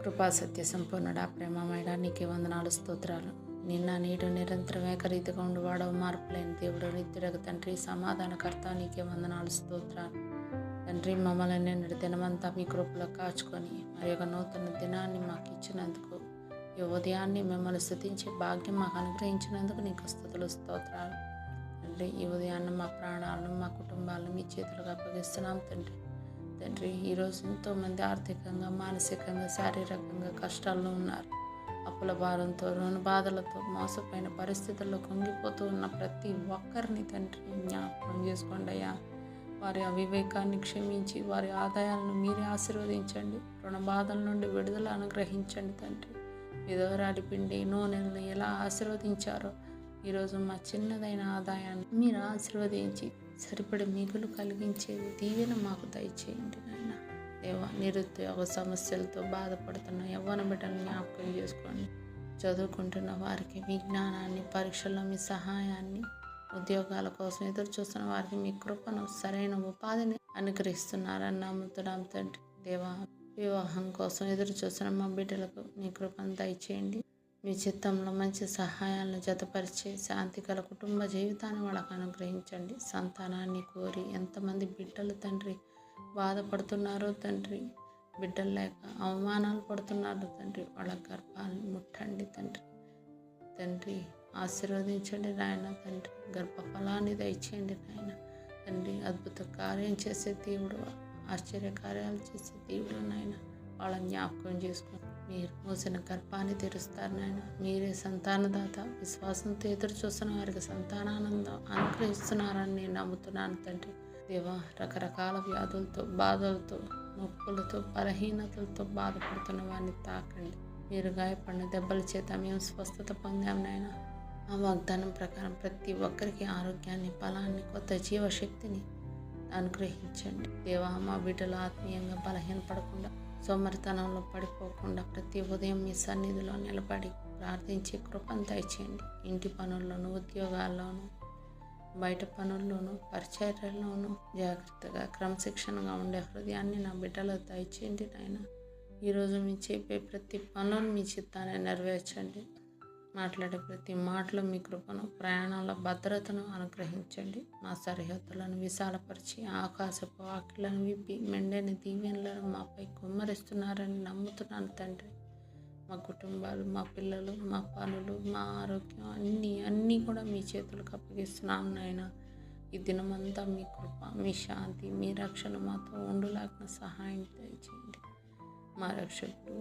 కృపా సత్య సంపూర్ణుడా, ప్రేమమేడా, నీకే వందనాలు, స్తోత్రాలు. నిన్న నేడు నిరంతరం ఏకరీతిగా ఉండువాడవు, మార్పులేని దేవుడు, నిత్యుడగు తండ్రి, సమాధానకర్త, నీకే వందనాలు, స్తోత్రాలు. తండ్రి, మమ్మల్ని నిన్నటి దినమంతా మీ కృపలో కాచుకొని మరి ఒక నూతన దినాన్ని మాకు ఇచ్చినందుకు, ఈ ఉదయాన్ని మిమ్మల్ని స్తుతించే భాగ్యం మాకు అనుగ్రహించినందుకు నీకు స్తుతులు, స్తోత్రాలు. తండ్రి, ఈ ఉదయాన్ని మా ప్రాణాలను, మా కుటుంబాలను మీ చేతులకు అప్పగిస్తున్నాం తండ్రి. తండ్రి, ఈరోజు ఎంతోమంది ఆర్థికంగా, మానసికంగా, శారీరకంగా కష్టాల్లో ఉన్నారు. అప్పుల భారంతో, రుణ బాధలతో, మోసపోయిన పరిస్థితుల్లో కుంగిపోతూ ఉన్న ప్రతి ఒక్కరిని తండ్రి జ్ఞాపకం చేసుకోండి అయ్యా. వారి అవివేకాన్ని క్షమించి వారి ఆదాయాలను మీరే ఆశీర్వదించండి. రుణ బాధల నుండి విడుదల అనుగ్రహించండి తండ్రి. విధవరాలి పిండి నూనెలను ఎలా ఆశీర్వదించారో ఈరోజు మా చిన్నదైన ఆదాయాన్ని మీరు ఆశీర్వదించి సరిపడి మిగులు కలిగించేది దీవెన మాకు దయచేయండి నాయన. దేవా, నిరుద్యోగ సమస్యలతో బాధపడుతున్న యవ్వన బిడ్డలను జ్ఞాపకం చేసుకోండి. చదువుకుంటున్న వారికి విజ్ఞానాన్ని, పరీక్షల్లో మీ సహాయాన్ని, ఉద్యోగాల కోసం ఎదురు చూస్తున్న వారికి మీ కృపను, సరైన ఉపాధిని అనుగ్రహిస్తున్నారని నమ్ముతున్నాం తండ్రి. దేవా, వివాహం కోసం ఎదురు చూస్తున్న మా బిడ్డలకు మీ కృపను దయచేయండి. మీ చిత్తంలో మంచి సహాయాలను జతపరిచే శాంతిగల కుటుంబ జీవితాన్ని వాళ్ళకు అనుగ్రహించండి. సంతానాన్ని కోరి ఎంతమంది బిడ్డలు తండ్రి బాధపడుతున్నారో తండ్రి, బిడ్డలు లేక అవమానాలు పడుతున్నారు తండ్రి, వాళ్ళ గర్భాలను ముట్టండి తండ్రి. తండ్రి, ఆశీర్వదించండి నాయన. తండ్రి, గర్భఫలాన్ని దయచేయండి నాయన. తండ్రి, అద్భుత కార్యం చేసే దేవుడు, ఆశ్చర్య కార్యాలు చేసే దేవుడు నాయన. వాళ్ళ జ్ఞాపకం చేసుకుని మీరు మూసిన గర్భాన్ని తెరుస్తారు నాయన. మీరే సంతానదాత. విశ్వాసంతో ఎదురు చూస్తున్న వారికి సంతానానందం అనుగ్రహిస్తున్నారని నేను నమ్ముతున్నాను తండ్రి. దేవా, రకరకాల వ్యాధులతో, బాధలతో, నొప్పులతో, బలహీనతలతో బాధపడుతున్న వారిని తాకండి. మీరు గాయపడిన దెబ్బల చేత మేము స్వస్థత పొందాం నాయన. ఆ వాగ్దానం ప్రకారం ప్రతి ఒక్కరికి ఆరోగ్యాన్ని, బలాన్ని, కొత్త జీవశక్తిని అనుగ్రహించండి. దేవా, మా బిడ్డలు ఆత్మీయంగా బలహీనపడకుండా, సోమరితనంలో పడిపోకుండా ప్రతి ఉదయం మీ సన్నిధిలో నిలబడి ప్రార్థించే కృపను దయచేయండి. ఇంటి పనుల్లోనూ, ఉద్యోగాల్లోనూ, బయట పనుల్లోనూ, పరిచర్యల్లోనూ జాగ్రత్తగా, క్రమశిక్షణగా ఉండే హృదయాన్ని నా బిడ్డలో దయచేయండి నాయన. ఈరోజు మీ చెప్పే ప్రతి పనులు మీ చిత్తాన్ని నెరవేర్చండి. మాట్లాడే ప్రతి మాటలో మీ కృపను, ప్రయాణాల భద్రతను అనుగ్రహించండి. మా సరిహద్దులను విశాలపరిచి ఆకాశపు వాకిళ్లను విప్పి మెండైన దీవెనలను మాపై కుమ్మరిస్తున్నారని నమ్ముతున్నాను తండ్రి. మా కుటుంబాలు, మా పిల్లలు, మా పనులు, మా ఆరోగ్యం అన్నీ కూడా మీ చేతులకు అప్పగిస్తున్నాం నాయన. ఈ దినమంతా మీ కృప, మీ శాంతి, మీ రక్షణ మాతో ఉండులాగిన సహాయం దయచేయండి. మా రక్షకుడు